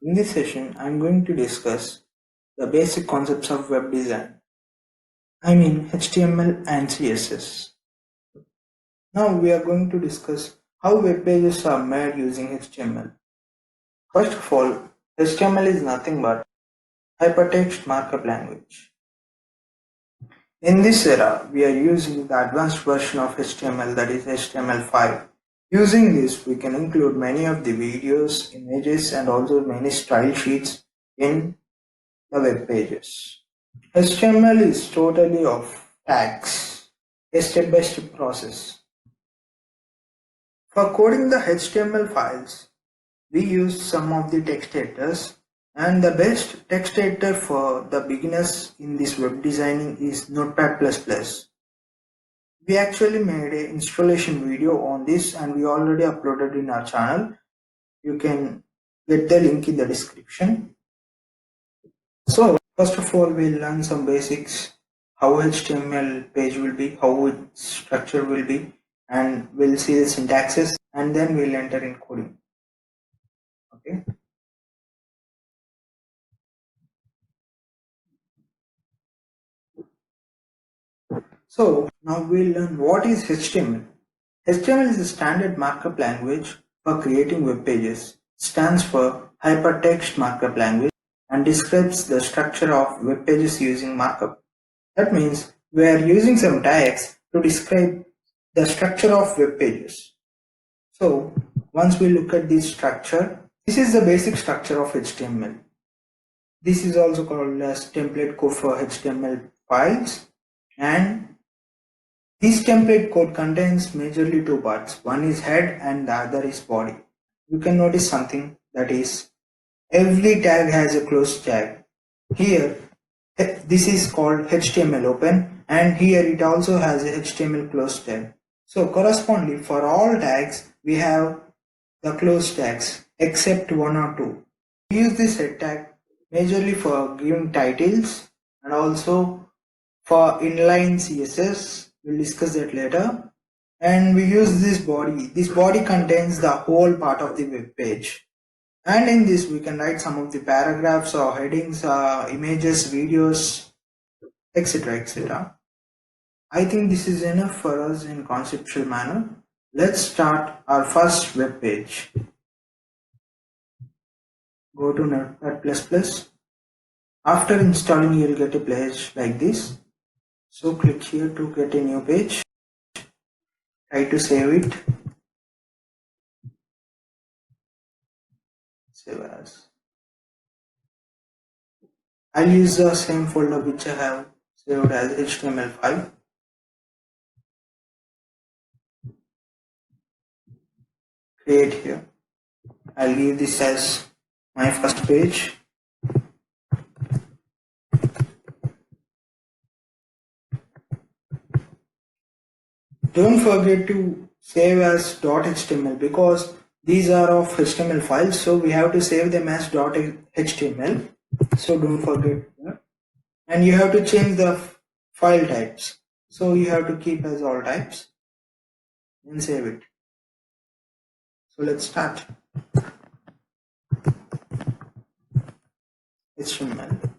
In this session, I'm going to discuss the basic concepts of web design. I mean HTML and CSS. Now we are going to discuss how web pages are made using HTML. First of all, HTML is nothing but hypertext markup language. In this era, we are using the advanced version of HTML, that is HTML5. Using this, we can include many of the videos, images, and also many style sheets in the web pages. HTML is totally of tags, a step-by-step process. For coding the HTML files, we use some of the text editors, and the best text editor for the beginners in this web designing is Notepad++. We actually made an installation video on this and we already uploaded in our channel. You can get the link in the description. So first of all, we'll learn some basics, how HTML page will be, how its structure will be, and we'll see the syntaxes, and then we'll enter in coding. Okay. So now we'll learn what is HTML. HTML is a standard markup language for creating web pages. It stands for Hypertext Markup Language and describes the structure of web pages using markup. That means we are using some tags to describe the structure of web pages. So once we look at this structure, this is the basic structure of HTML. This is also called as template code for HTML files, and this template code contains majorly two parts. One is head and the other is body. You can notice something, that is every tag has a close tag. Here this is called HTML open, and here it also has a HTML close tag. So correspondingly for all tags we have the close tags except one or two. We use this head tag majorly for giving titles and also for inline CSS. We'll discuss that later. And we use this body. This body contains the whole part of the web page. And in this we can write some of the paragraphs or headings, images, videos, etc. etc. I think this is enough for us in conceptual manner. Let's start our first web page. Go to Notepad++. After installing, you'll get a page like this. So click here to get a new page. Try to save it. Save as. I'll use the same folder which I have saved as HTML5. Create here. I'll give this as my first page. Don't forget to save as .html because these are of HTML files, so we have to save them as .html. So don't forget that. And you have to change the file types. So you have to keep as all types and save it. So let's start. HTML.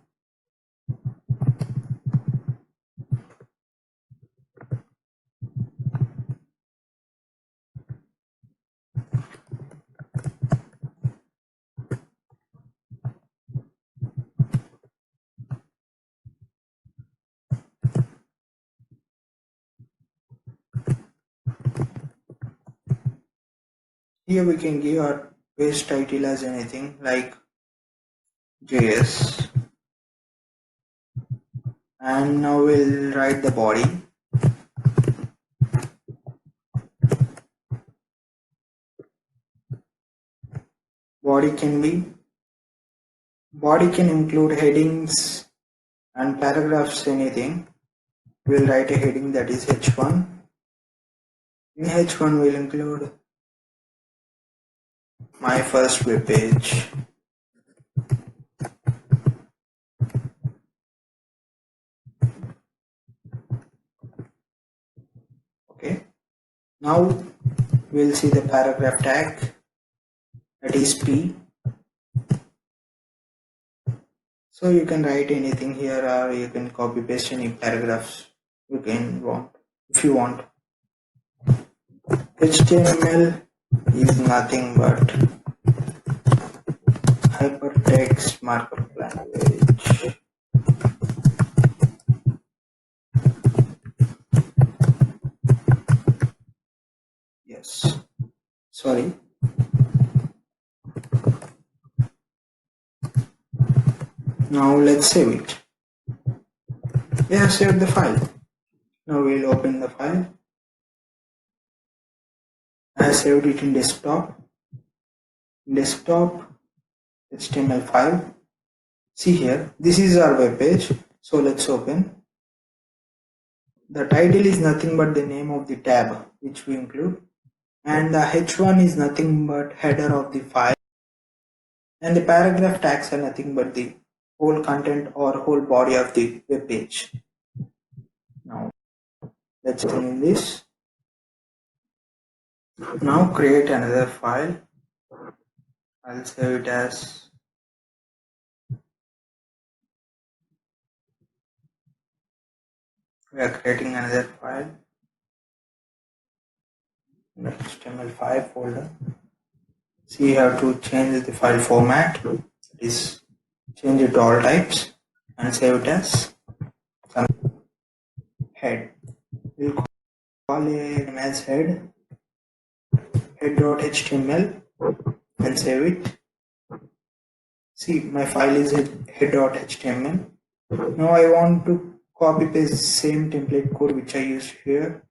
Here we can give our page title as anything like JS. And now we'll write the body. Body can include headings and paragraphs, anything. We'll write a heading that is H1. In H1 we'll include my first web page. Okay. Now we'll see the paragraph tag, that is P. So you can write anything here, or you can copy paste any paragraphs you can want if you want. HTML is nothing but hypertext markup language. Yes. Sorry. Now let's save it. We have saved the file. Now we'll open the file. I have saved it in desktop. Desktop HTML5. See here, this is our web page. So let's open. The title is nothing but the name of the tab which we include, and the h1 is nothing but header of the file, and the paragraph tags are nothing but the whole content or whole body of the web page. Now let's clean this. Now create another file. I'll save it as we are creating another file in the HTML5 folder. So you have to change the file format. That is, change it to all types and save it as some head. We'll call it as head.html and save it. See, my file is head.html. Now I want to copy paste the same template code which I used here.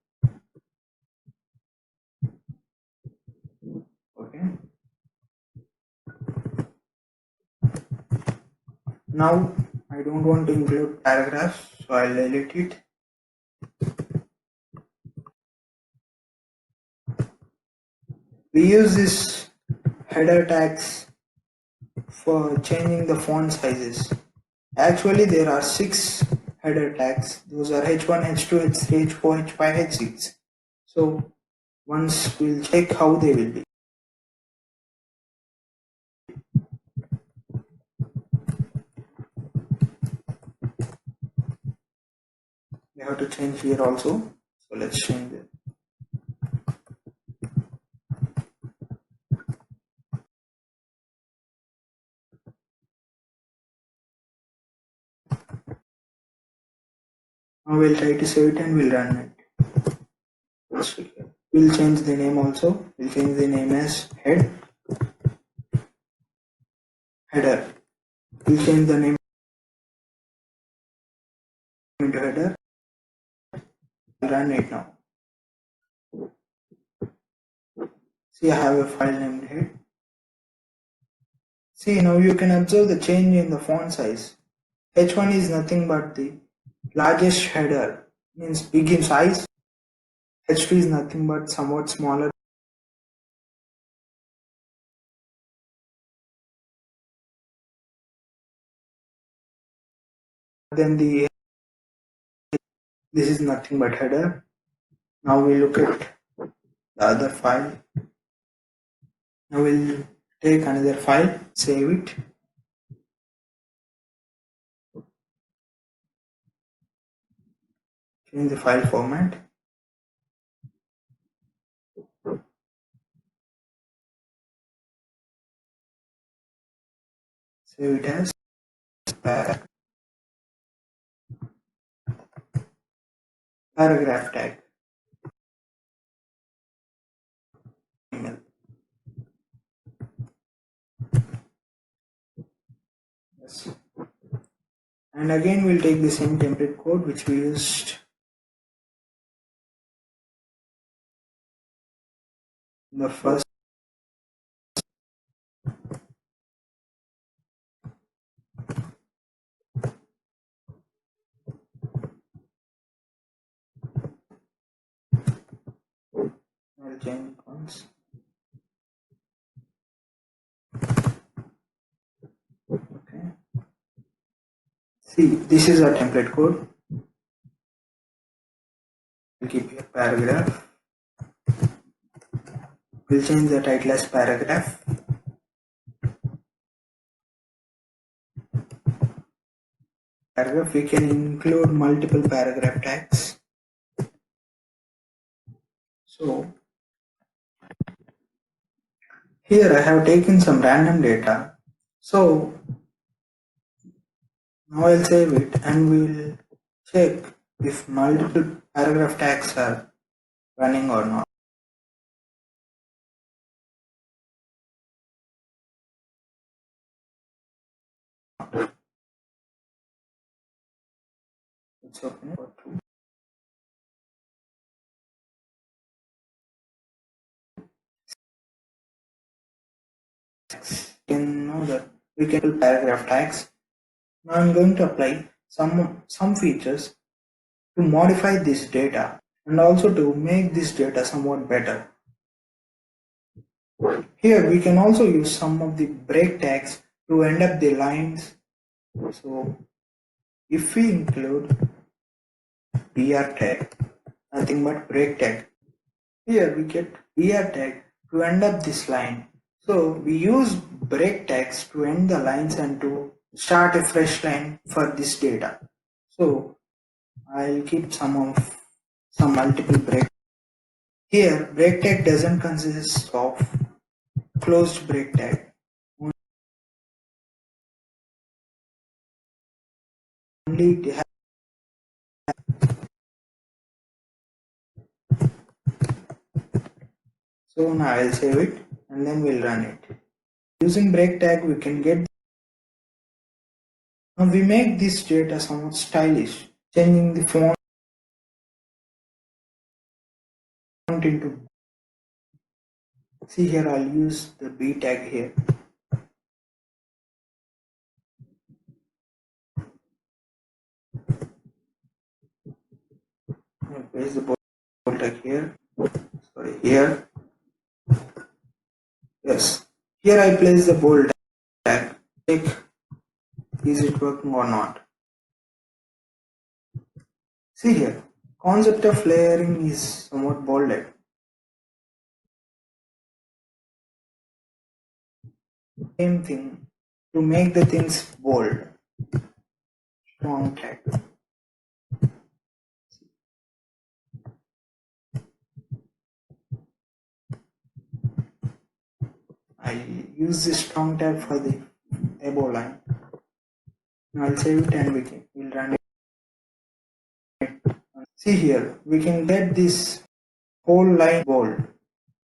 Okay. Now I don't want to include paragraphs, so I'll delete it. We use this header tags for changing the font sizes. Actually, there are 6 header tags. Those are h1, h2, h3, h4, h5, h6. So once we'll check how they will be. We have to change here also. So let's change it. Now we'll try to save it and we'll run it. We'll change the name also. We'll change the name as header. We'll change the name into header. I'll run it now. See, I have a file named head. See, now you can observe the change in the font size. H1 is nothing but the largest header, means big in size. H2 is nothing but somewhat smaller than the. This is nothing but header. Now we look at the other file. Now we'll take another file, save it. Change the file format. Save it as paragraph tag. Yes. And again we'll take the same template code which we used in the first. I'll change it once. Okay. See, this is our template code. We'll keep here paragraph. We'll change the title as paragraph. paragraph, we can include multiple paragraph tags. So here I have taken some random data. So now I'll save it and we'll check if multiple paragraph tags are running or not. It's open for two. You can know that we can do paragraph tags. Now I'm going to apply some features to modify this data and also to make this data somewhat better. Here we can also use some of the break tags to end up the lines. So if we include br tag, nothing but break tag, here we get br tag to end up this line. So we use break tags to end the lines and to start a fresh line for this data. So I'll keep some multiple break. Here break tag doesn't consist of closed break tag. Only it has. So now I'll save it and then we'll run it. Using break tag we can get. Now we make this data somewhat stylish, changing the font into. See here, I'll use the B tag here. I'll place the bold tag here. Sorry, here. Yes. Here I place the bold tag. Check is it working or not. See here, concept of layering is somewhat bolded. Same thing to make the things bold. Strong tag. I use this strong tag for the above line. Now I'll save it and we'll run it. See here, we can get this whole line bold.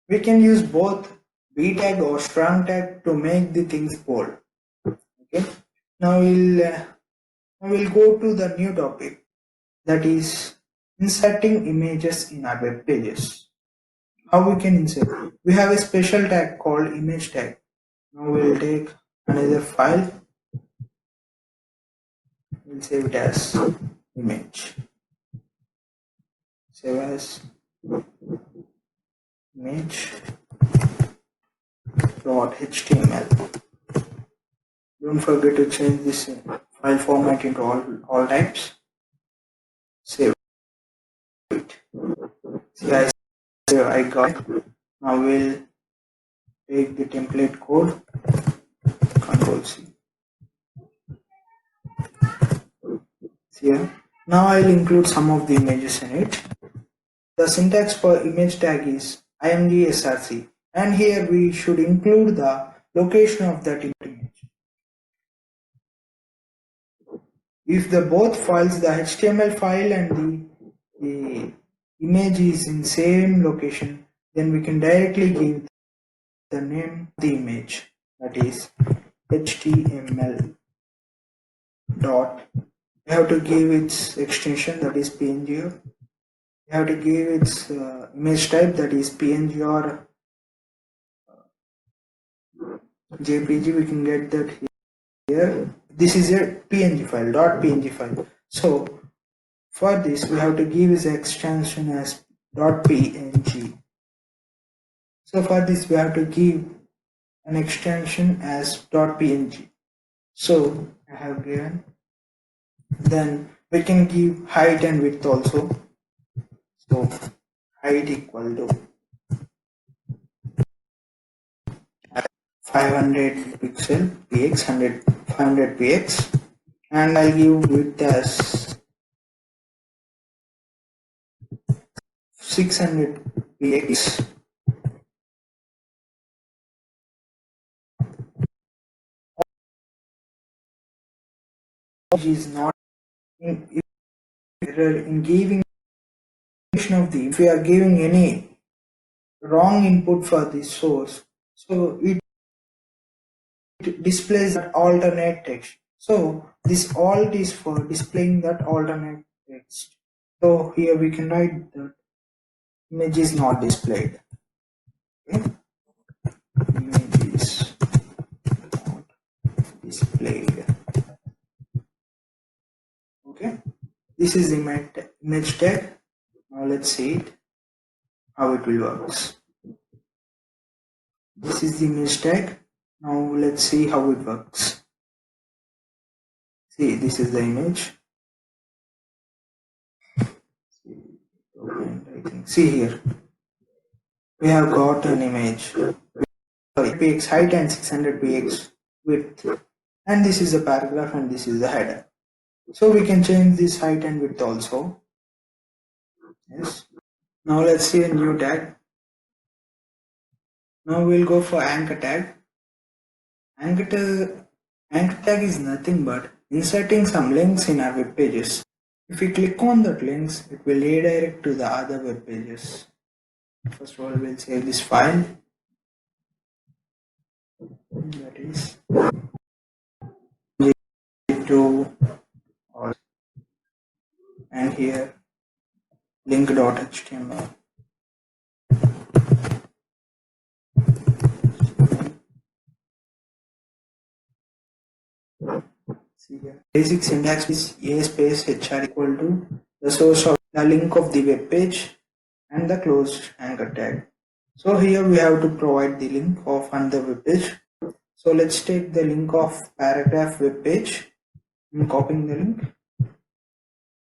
We can use both B tag or strong tag to make the things bold. Okay. Now we'll go to the new topic, that is inserting images in our web pages. How we can insert? We have a special tag called image tag. Now we'll take another file. We'll save it as image. Save as image.html. Don't forget to change this file format into all types. Save it. See, I got it. Now we'll take the template code, Control C. See here. Now I'll include some of the images in it. The syntax for image tag is imgsrc, and here we should include the location of that image. If the both files, the HTML file and the image is in same location, then we can directly give the name of the image, that is HTML dot. You have to give its extension, that is PNG. You have to give its image type, that is PNG or JPG. We can get that here. This is a PNG file, .png file. So for this we have to give its extension as .png. So for this we have to give an extension as .png. So I have given. Then we can give height and width also. So height equal to 500 pixel px, 500 px, and I'll give width as 600 px. Which is not in error in giving of the, if we are giving any wrong input for the source, so it displays that alternate text. So this alt is for displaying that alternate text. So here we can write that image is not displayed. Okay? Image is not displayed. Okay, this is the image tag. Now let's see it, how it will works. This is the image tag. Now let's see how it works. See, this is the image. See here, we have got an image. Sorry, px height and 600 px width, and this is the paragraph and this is the header. So we can change this height and width also. Yes. Now let's see a new tag. Now we'll go for anchor tag. Anchor tag is nothing but inserting some links in our web pages. If we click on that links, it will redirect to the other web pages. First of all, we'll save this file. That is to, and here link.html. See here. Basic syntax is a space hr equal to the source of the link of the web page and the closed anchor tag. So here we have to provide the link of another web page. So let's take the link of paragraph web page. I'm copying the link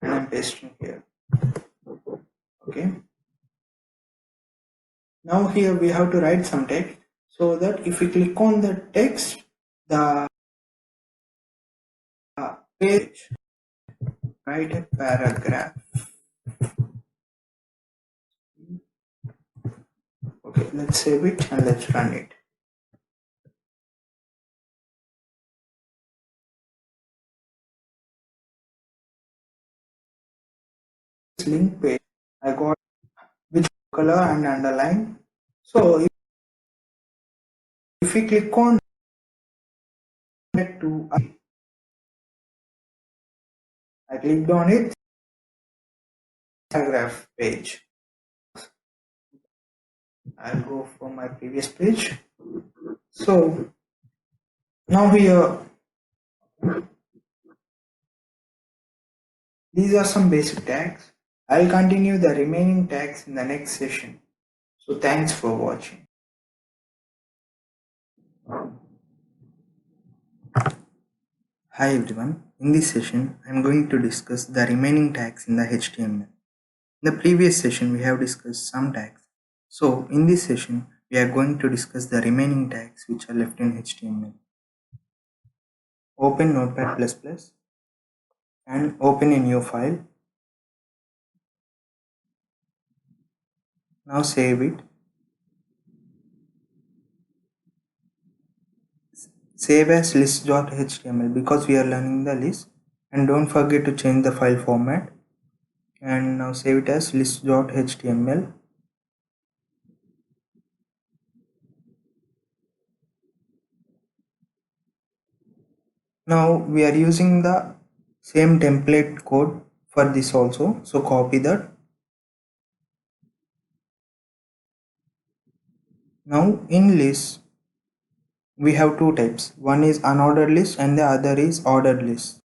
and I'm pasting here. Okay. Now here we have to write some text so that if we click on the text, the page, write a paragraph. Okay, let's save it and let's run it. This link page, I got with color and underline. So if we click on it to, I clicked on it, paragraph page. I'll go for my previous page. So now here, these are some basic tags. I'll continue the remaining tags in the next session. So thanks for watching. Hi everyone, in this session I am going to discuss the remaining tags in the HTML. In the previous session we have discussed some tags. So in this session we are going to discuss the remaining tags which are left in HTML. Open Notepad++ and open a new file. Now save it. Save as list.html because we are learning the list, and don't forget to change the file format. And now save it as list.html. Now we are using the same template code for this also, so copy that. Now in list we have two types, one is unordered list and the other is ordered list.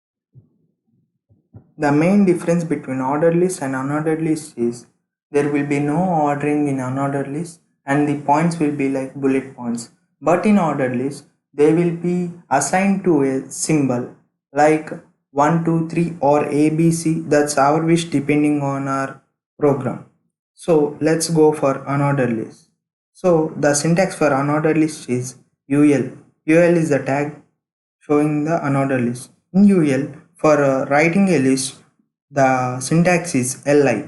The main difference between ordered list and unordered list is there will be no ordering in unordered list and the points will be like bullet points, but in ordered list they will be assigned to a symbol like 1 2 3 or ABC. That's our wish depending on our program. So let's go for unordered list. So the syntax for unordered list is UL. UL is the tag showing the unordered list. In UL for writing a list, the syntax is li.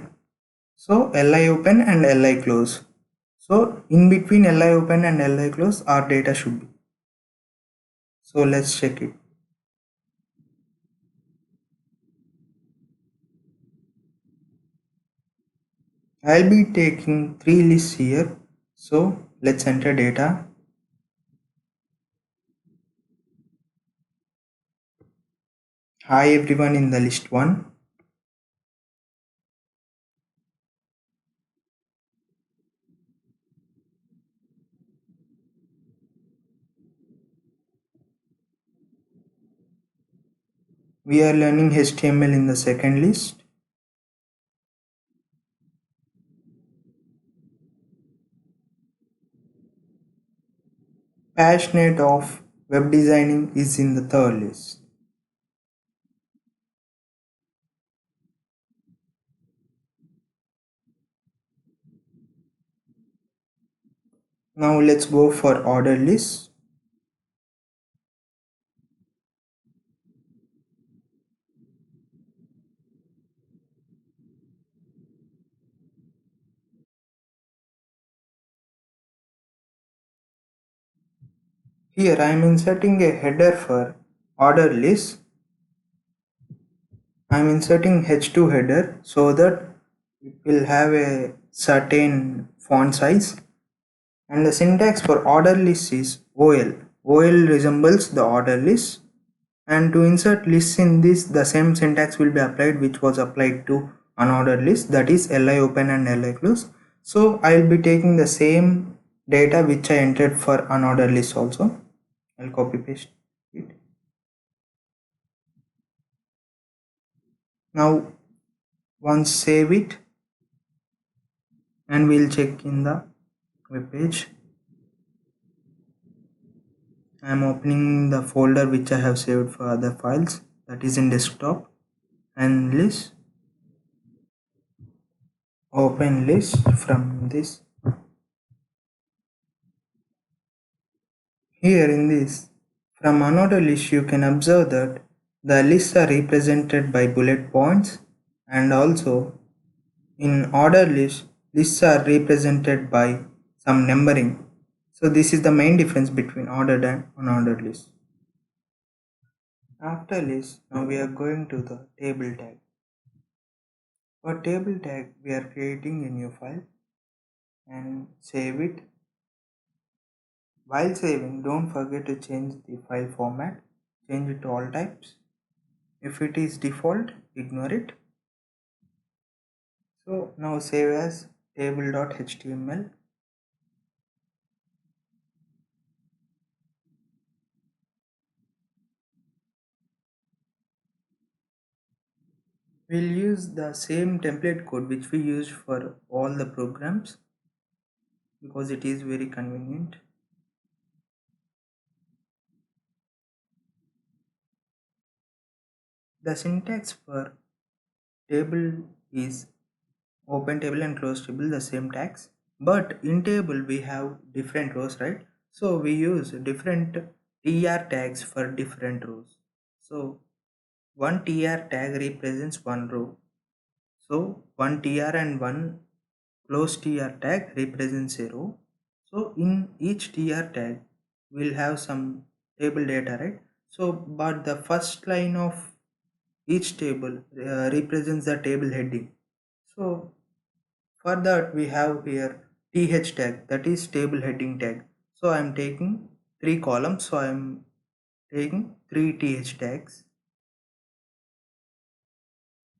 So li open and li close. So in between li open and li close, our data should be. So let's check it. I'll be taking three lists here. So let's enter data. Hi everyone in the list 1. We are learning HTML in the second list. Passionate of web designing is in the third list. Now let's go for order list. Here I am inserting a header for order list. I am inserting h2 header so that it will have a certain font size, and the syntax for order list is OL. OL resembles the order list, and to insert lists in this, the same syntax will be applied which was applied to unordered list, that is li open and li close. So I will be taking the same data which I entered for unordered list also. I'll copy paste it. Now once save it, and we'll check in the web page. I am opening the folder which I have saved for other files, that is in desktop, and list. Open list from this. Here in this, from another list you can observe that the lists are represented by bullet points, and also in order list, lists are represented by some numbering. So this is the main difference between ordered and unordered lists. After list, now we are going to the table tag. For table tag, we are creating a new file and save it. While saving, don't forget to change the file format. Change it to all types. If it is default, ignore it. So now save as table.html. We'll use the same template code which we used for all the programs because it is very convenient. The syntax for table is open table and close table, the same tags, but in table we have different rows, right? So we use different tr tags for different rows. So one tr tag represents one row, so one tr and one close tr tag represents a row. So in each tr tag we'll have some table data, right? So but the first line of each table represents the table heading. So for that we have here th tag, that is table heading tag. So I am taking three columns, so I am taking three th tags.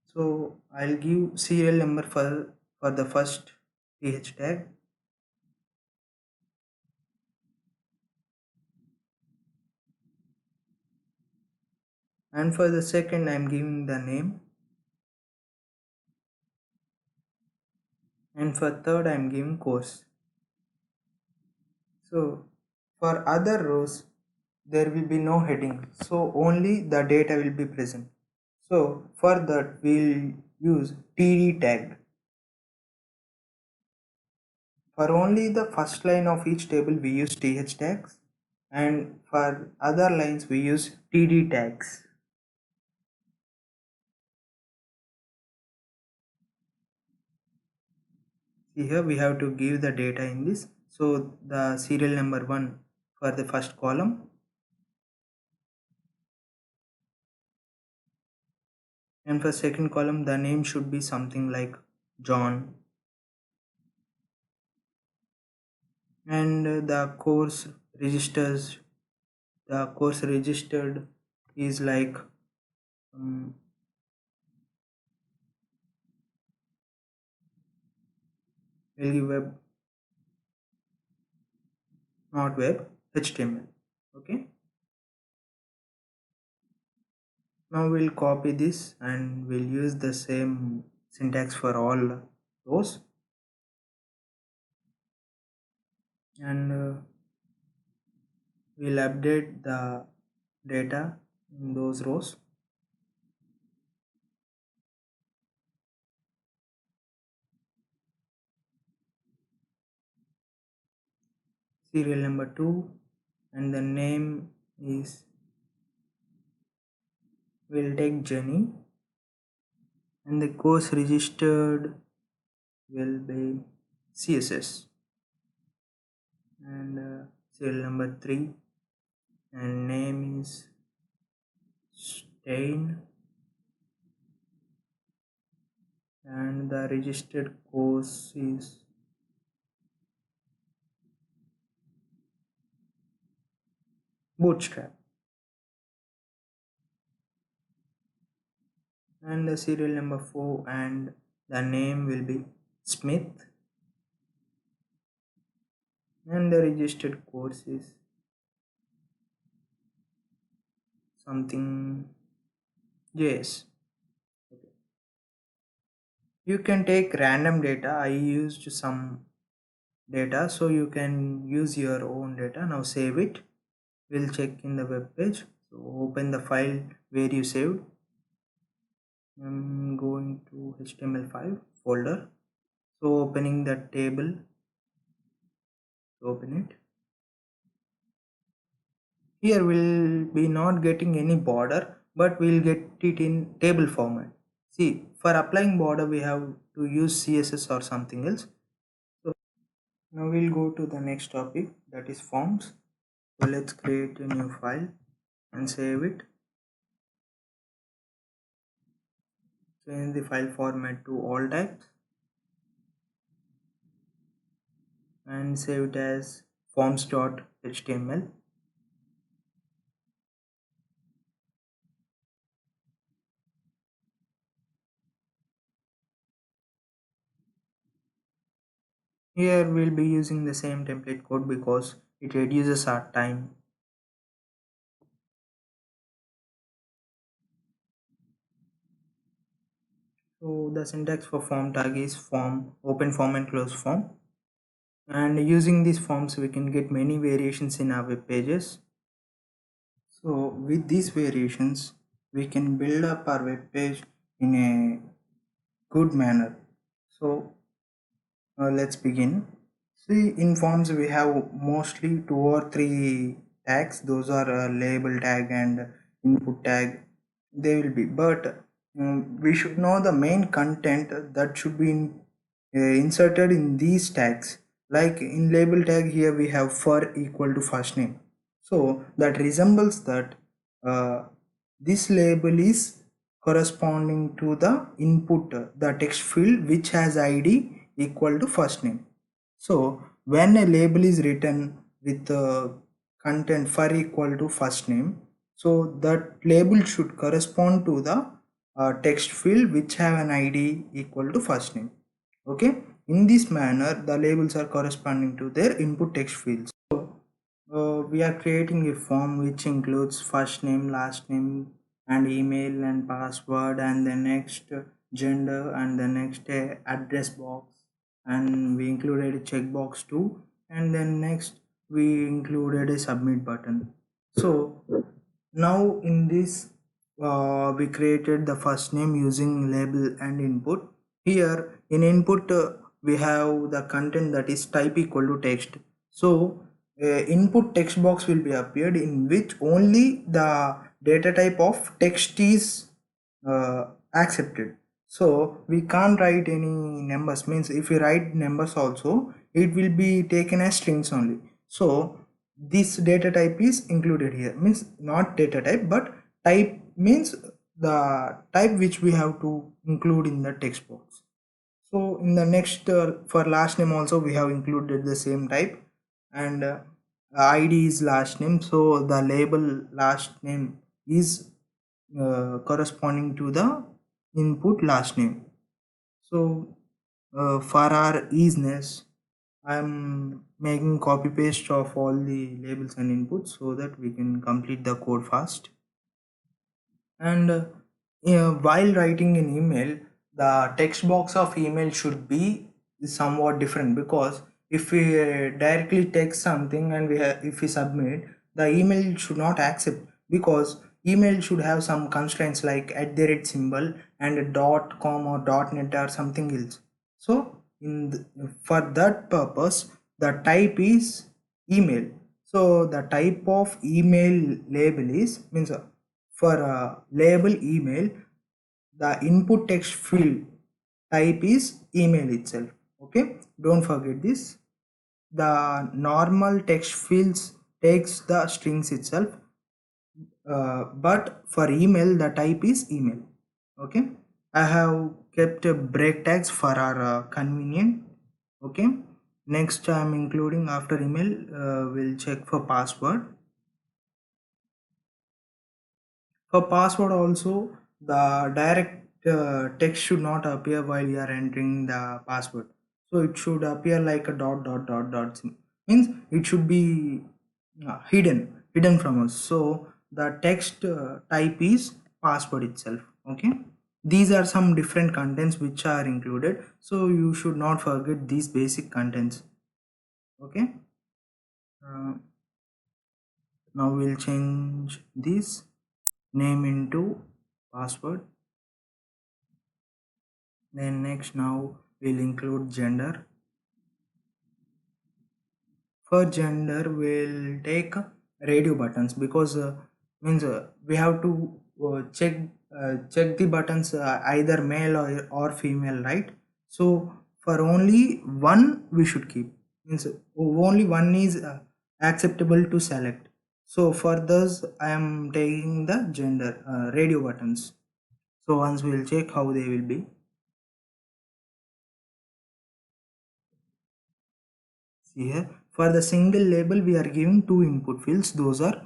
So I'll give serial number for the first th tag, and for the second I am giving the name, and for third I am giving course. So for other rows there will be no heading, so only the data will be present. So for that we'll use td tag. For only the first line of each table we use th tags, and for other lines we use td tags. See here we have to give the data in this. So the serial number 1 for the first column, and for second column the name should be something like John, and the course registered is like um, web, not web, HTML. Okay, now we'll copy this and we'll use the same syntax for all rows, and we'll update the data in those rows. Serial number 2, and the name is, we'll take Jenny, and the course registered will be CSS, and serial number 3, and name is Stein, and the registered course is Bootstrap, and the serial number 4, and the name will be Smith, and the registered course is something JS. Okay. You can take random data. I used some data, so you can use your own data. Now save it. We'll check in the web page. So open the file where you saved. I'm going to HTML5 folder. So opening the table, open it. Here we'll be not getting any border, but we'll get it in table format. See, for applying border we have to use CSS or something else. So now we'll go to the next topic, that is forms. So let's create a new file and save it. Change the file format to all types and save it as forms.html. Here we'll be using the same template code because it reduces our time. So the syntax for form tag is form, open form and close form. And using these forms we can get many variations in our web pages. So with these variations we can build up our web page in a good manner. So let's begin. See, in forms we have mostly 2 or 3 tags. Those are label tag and input tag. They will be, but we should know the main content that should be inserted in these tags. Like in label tag here we have for equal to first name. So that resembles that this label is corresponding to the input, the text field which has ID equal to first name. So when a label is written with the content for equal to first name, so that label should correspond to the text field which have an ID equal to first name. Okay, in this manner the labels are corresponding to their input text fields. So we are creating a form which includes first name, last name, and email and password, and the next gender, and the next address box, and we included a checkbox too, and then next we included a submit button. So now in this we created the first name using label and input. Here in input we have the content that is type equal to text. So input text box will be appeared in which only the data type of text is accepted. So we can't write any numbers, means if we write numbers also it will be taken as strings only. So this data type is included here, means not data type but type, means the type which we have to include in the text box. So in the next for last name also we have included the same type, and id is last name, so the label last name is corresponding to the input last name. So for our easiness I'm making copy paste of all the labels and inputs so that we can complete the code fast. And while writing an email, the text box of email should be somewhat different, because if we directly text something and if we submit, the email should not accept, because email should have some constraints like at the rate symbol and a dot com or dot net or something else. So for that purpose the type is email. So the type of email label is, means for a label email, the input text field type is email itself. Okay, don't forget this. The normal text fields takes the strings itself, but for email the type is email. Okay, I have kept break tags for our convenient. Okay, next I'm including after email, we'll check for password. For password also, the direct text should not appear while you are entering the password. So it should appear like a dot dot dot dot. Means it should be hidden from us. So the text type is password itself. Okay. These are some different contents which are included. So you should not forget these basic contents. Okay. Uh, Now we'll change this name into password. Then next, now we'll include gender. For gender we'll take radio buttons, because means we have to check the buttons either male or female, right? So for only one we should keep, means only one is acceptable to select. So for those I am taking the gender radio buttons. So once we'll check how they will be. See here, for the single label we are giving two input fields, those are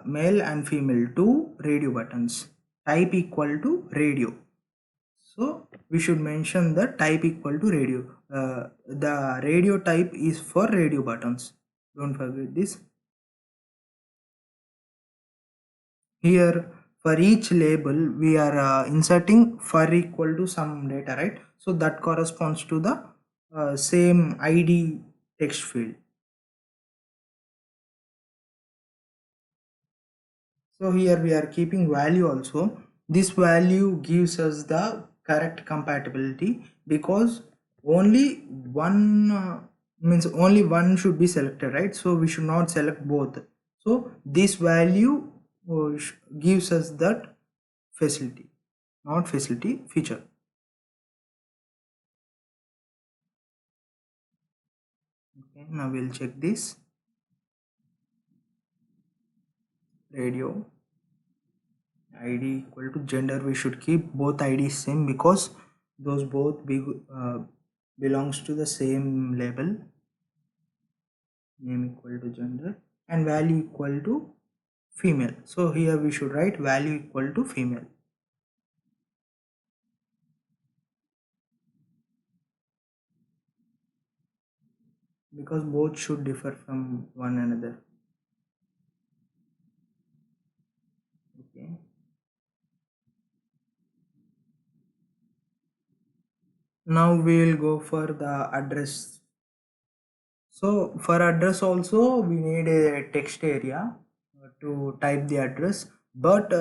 male and female, two radio buttons, type equal to radio. So we should mention the type equal to radio. The radio type is for radio buttons, don't forget this. Here for each label we are inserting for equal to some data, right? So that corresponds to the same id text field. So here we are keeping value also. This value gives us the correct compatibility, because only one means only one should be selected, right? So we should not select both. So this value gives us that facility, not facility, feature. Okay, now we'll check this radio id equal to gender. We should keep both ids same, because those both belongs to the same label. Name equal to gender and value equal to female. So here we should write value equal to female, because both should differ from one another. Okay, now we will go for the address. So for address also we need a text area to type the address, but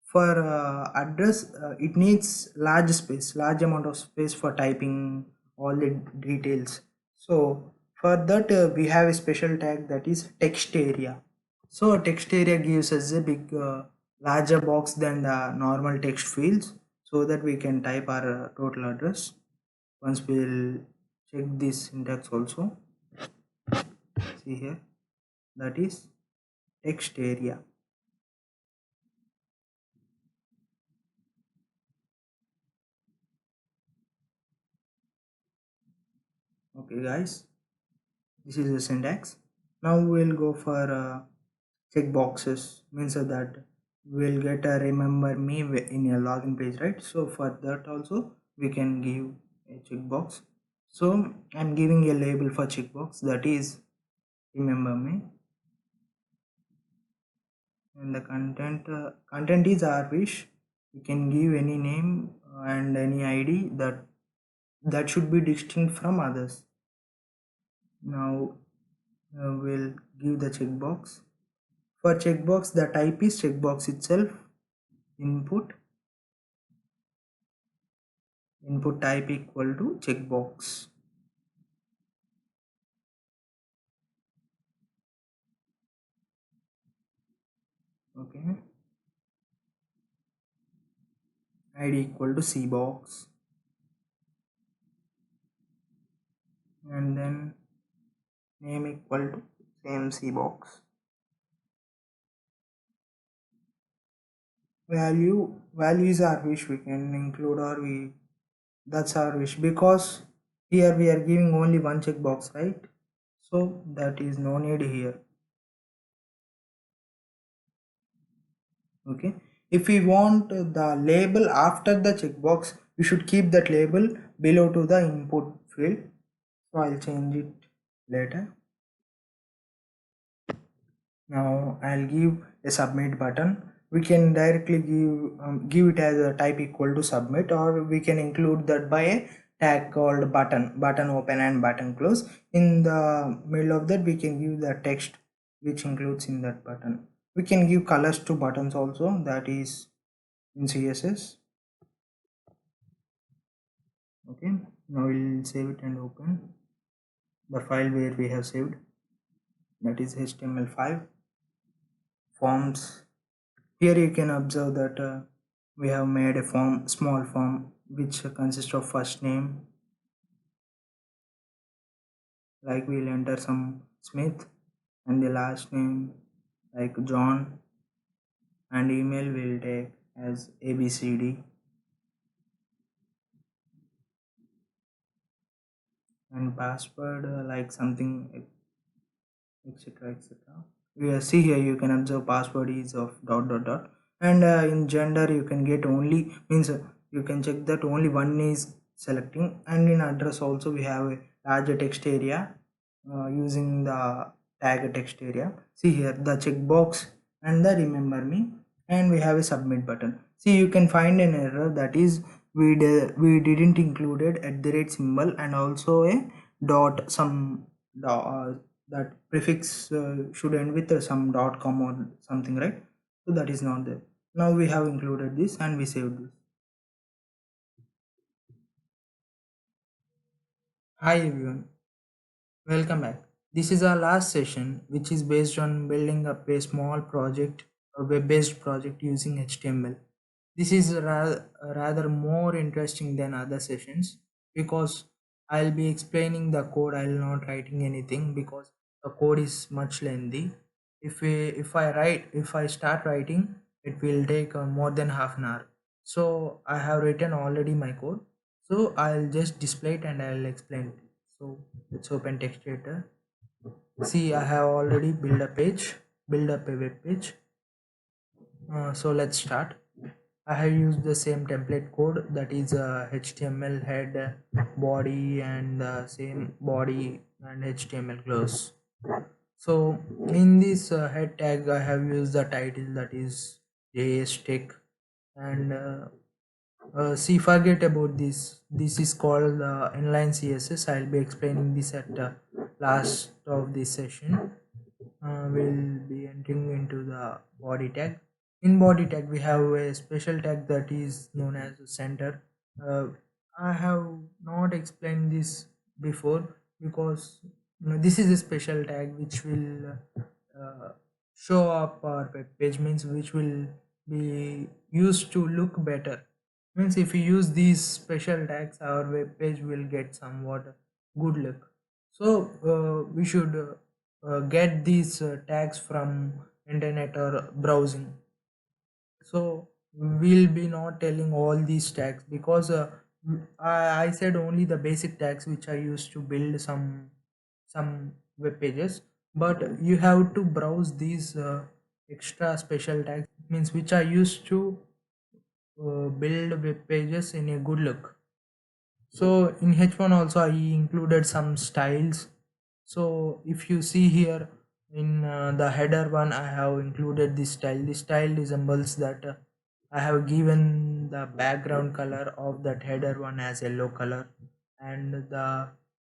for address it needs large amount of space for typing all the details. So for that we have a special tag, that is text area. So text area gives us a big larger box than the normal text fields. so that we can type our total address. Once we'll check this syntax also, see here, that is text area. Okay guys, this is the syntax. Now we'll go for check boxes, means that we'll get a remember me in a login page, right? So for that also we can give a checkbox. So I'm giving a label for checkbox, that is remember me, and the content is our wish. You can give any name and any id that should be distinct from others. Now we'll give the checkbox. For checkbox, the type is checkbox itself. Input type equal to checkbox. Okay, id equal to cbox, and then name equal to same cbox. Value is our wish, we can include or we, that's our wish, because here we are giving only one checkbox, right? So that is no need here. Okay, if we want the label after the checkbox, we should keep that label below to the input field. So I'll change it later. Now I'll give a submit button. We can directly give it as a type equal to submit, or we can include that by a tag called button open and button close. In the middle of that we can give the text which includes in that button. We can give colors to buttons also, that is in CSS. Okay, now we'll save it and open the file where we have saved, that is HTML5 forms. Here you can observe that we have made a small form which consists of first name, like we'll enter some Smith, and the last name like John, and email will take as ABCD, and password like something etc etc. We see here you can observe password is of dot dot dot, and in gender you can get only, means you can check that only one is selecting, and in address also we have a larger text area using the tag text area. See here the checkbox and the remember me, and we have a submit button. See, you can find an error, that is we didn't included at the rate symbol and also a dot, some that prefix should end with some dot com or something, right? So that is not there. Now we have included this and we saved this. Hi everyone, welcome back. This is our last session, which is based on building up a small project, a web-based project using HTML. This is rather more interesting than other sessions, because I'll be explaining the code. I'll not writing anything because the code is much lengthy. If I start writing, it will take more than half an hour. So I have written already my code. So I'll just display it and I'll explain it. So let's open text editor. See, I have already build up a web page. So let's start. I have used the same template code, that is HTML head, body, and the same body and HTML close. So in this head tag, I have used the title, that is JS Tech, and see, forget about this. This is called inline CSS. I'll be explaining this at the last of this session. We'll be entering into the body tag. In body tag we have a special tag that is known as center. uh, I have not explained this before, because this is a special tag which will show up our web page, means which will be used to look better. Means if we use these special tags, our web page will get somewhat good look. So we should get these tags from internet or browsing. So we'll be not telling all these tags because I said only the basic tags which are used to build some web pages, but you have to browse these extra special tags, means which are used to build web pages in a good look. So in H1 also I included some styles. So if you see here in the header one, I have included this style. This style resembles that I have given the background color of that header one as yellow color, and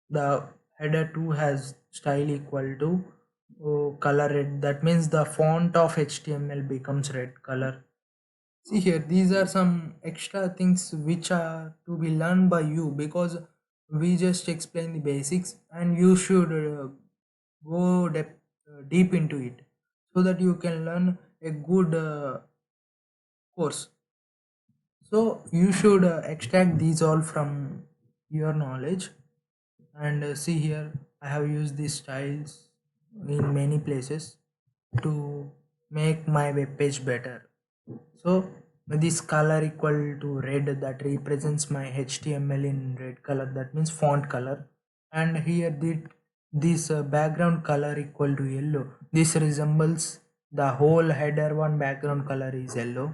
the header 2 has style equal to color red. That means the font of HTML becomes red color. See here, these are some extra things which are to be learned by you, because we just explain the basics and you should deep into it so that you can learn a good course. So you should extract these all from your knowledge. And see here, I have used these styles in many places to make my web page better. So this color equal to red, that represents my HTML in red color, that means font color. And here this background color equal to yellow, this resembles the whole header one background color is yellow.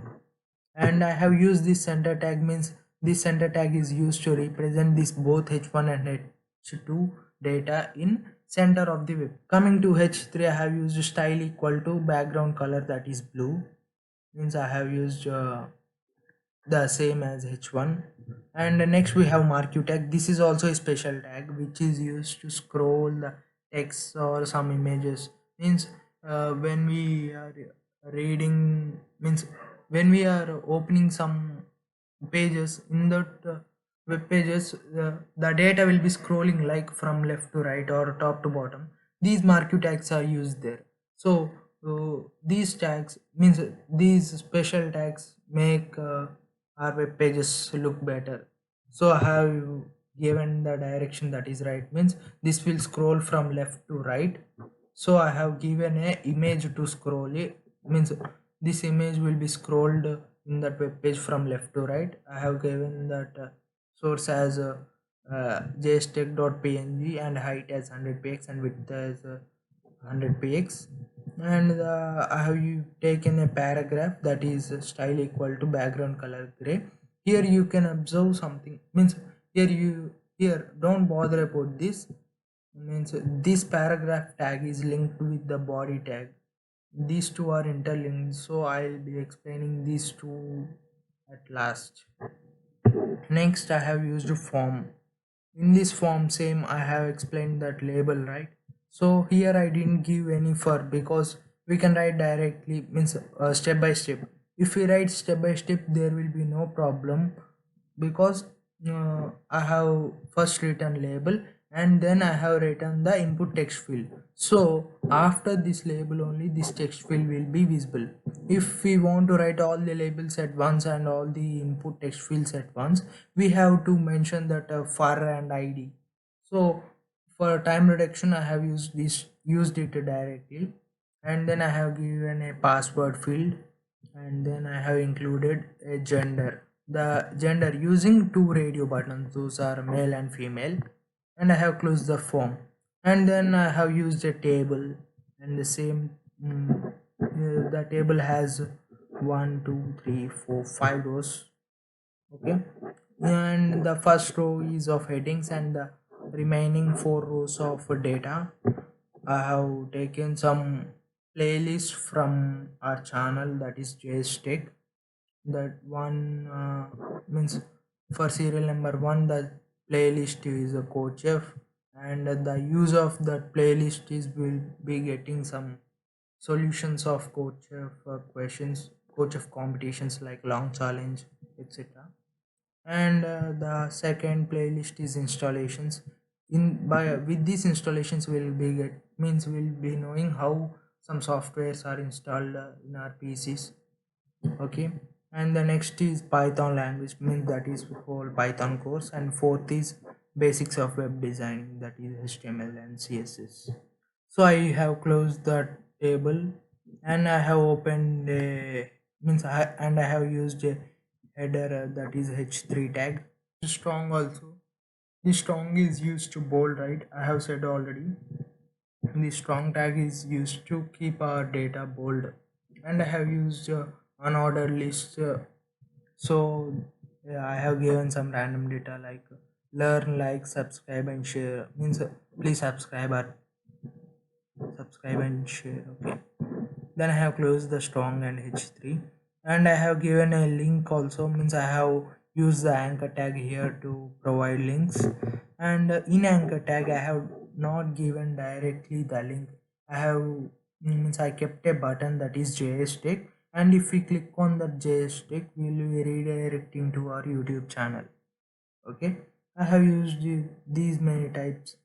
And I have used this center tag, means this center tag is used to represent this both h1 and h2 data in center of the web. Coming to h3, I have used style equal to background color, that is blue, means I have used the same as h1. And next we have marquee tag. This is also a special tag which is used to scroll the text or some images, means when we are reading, means when we are opening some pages in that web pages, the data will be scrolling like from left to right or top to bottom. These marquee tags are used there. So these tags, means these special tags make our web pages look better. So I have given the direction that is right, means this will scroll from left to right. So I have given a image to scroll it, means this image will be scrolled in that web page from left to right. I have given that source as jstech.png and height as 100 px and width as 100 px. And I have taken a paragraph, that is style equal to background color gray. Here you can observe something, means here don't bother about this, means this paragraph tag is linked with the body tag. These two are interlinked, so I'll be explaining these two at last. Next, I have used a form. In this form, same, I have explained that label, right? So here I didn't give any for, because we can write directly, means step by step. If we write step by step, there will be no problem, because I have first written label and then I have written the input text field. So after this label only this text field will be visible. If we want to write all the labels at once and all the input text fields at once, we have to mention that for and id. So for time reduction, I have used it directly, and then I have given a password field, and then I have included a gender. The gender using two radio buttons, those are male and female, and I have closed the form. And then I have used a table, and the same the table has 1 2 3 4 5 rows. Okay, and the first row is of headings and the remaining 4 rows of data. I have taken some playlist from our channel, that is JSTech. That one means for serial number 1 the playlist is a coach F, and the use of that playlist is will be getting some solutions of coach F questions, coach F competitions like long challenge, etc. And the second playlist is installations. In by with these installations we'll be get, means we'll be knowing how some softwares are installed in our PCs. Okay, And the next is Python language, means that is whole Python course. And fourth is basics of web design, that is HTML and CSS. So I have closed the table, and I have opened a means I have used a header, that is h3 tag. Strong also, the strong is used to bold, right? I have said already. The strong tag is used to keep our data bold. And I have used unordered list. So yeah, I have given some random data like learn, like, subscribe and share, means please subscribe and share. Okay, then I have closed the strong and h3. And I have given a link also, means I have used the anchor tag here to provide links. And in anchor tag I have not given directly the link. I have means I kept a button, that is JS Tech, and if we click on that JS Tech we will be redirecting to our YouTube channel. Okay, I have used these many types,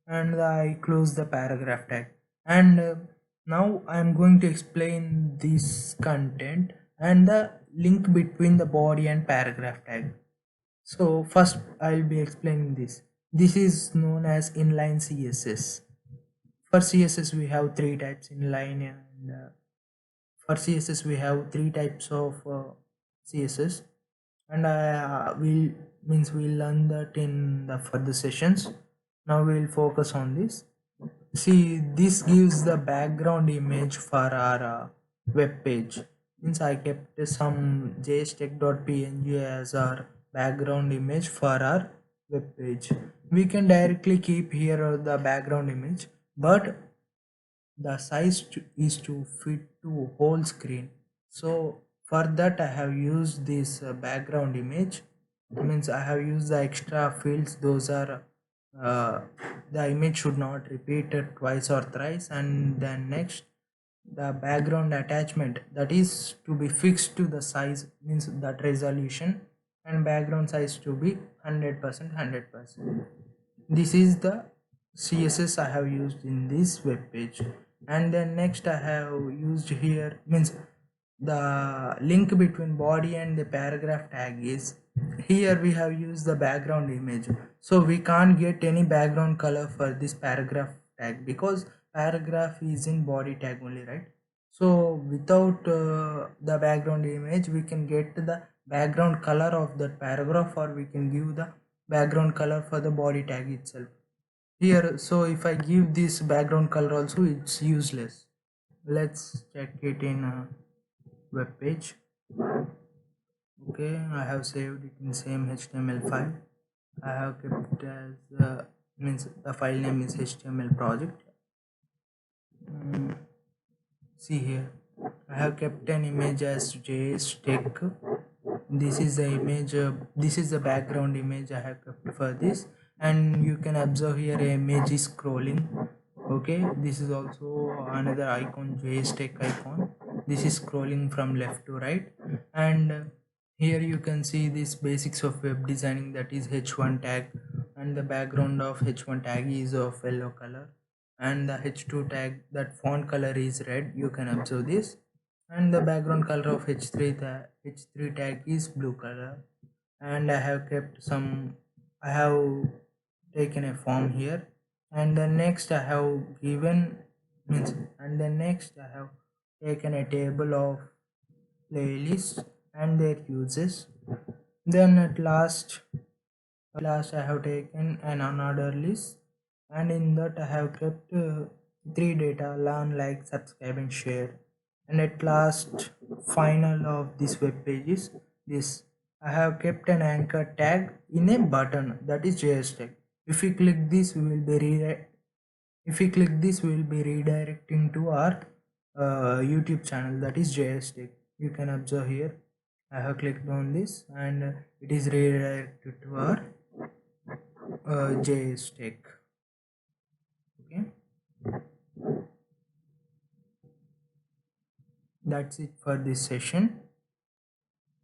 and I close the paragraph tag. And now I am going to explain this content and the link between the body and paragraph tag. So first I'll be explaining this. This is known as inline CSS. For CSS we have three types: inline, and for CSS we have three types of CSS. And we'll means we'll learn that in the further sessions. Now we'll focus on this. See, this gives the background image for our web page. Means I kept some jstech.png as our background image for our web page. We can directly keep here the background image, but the size is to fit to whole screen. So for that I have used this background image. Means I have used the extra fields. Those are uh, the image should not repeat it twice or thrice. And then next, the background attachment, that is to be fixed to the size, means that resolution, and background size to be 100%. This is the CSS I have used in this web page. And then next I have used here, means the link between body and the paragraph tag is, here we have used the background image. So we can't get any background color for this paragraph tag because paragraph is in body tag only, right? So without the background image we can get the background color of that paragraph, or we can give the background color for the body tag itself here. So if I give this background color also, it's useless. Let's check it in a web page. Okay, I have saved it in same HTML file. I have kept it as means the file name is HTML project. See here, I have kept an image as JS Tech. This is the image, this is the background image I have kept for this. And you can observe here a image is scrolling. Okay, this is also another icon, JS Tech icon. This is scrolling from left to right. And here you can see this basics of web designing, that is h1 tag, and the background of h1 tag is of yellow color, and the h2 tag, that font color is red, you can observe this. And the background color of h3 tag is blue color. And I have kept some, I have taken a form here. And the next I have given, means, and then next I have taken a table of playlists and their uses. Then at last I have taken an unordered list, and in that I have kept three data: learn, like, subscribe and share. And at last, final of this web page is this. I have kept an anchor tag in a button, that is JS tag. If we click this, we will be redirecting to our YouTube channel, that is JS tag. You can observe here. I have clicked on this, and it is redirected to our JS Tech. Okay, that's it for this session.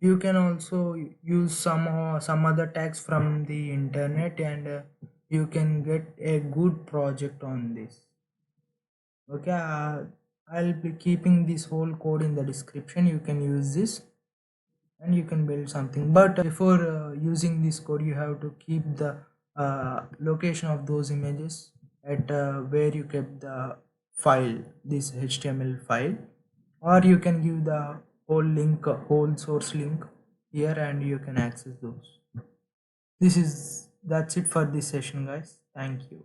You can also use some other tags from the internet, and you can get a good project on this. Okay, I'll be keeping this whole code in the description. You can use this and you can build something, but before using this code you have to keep the location of those images at where you kept the file, this HTML file, or you can give the whole link, whole source link here, and you can access those. That's it for this session, guys. Thank you.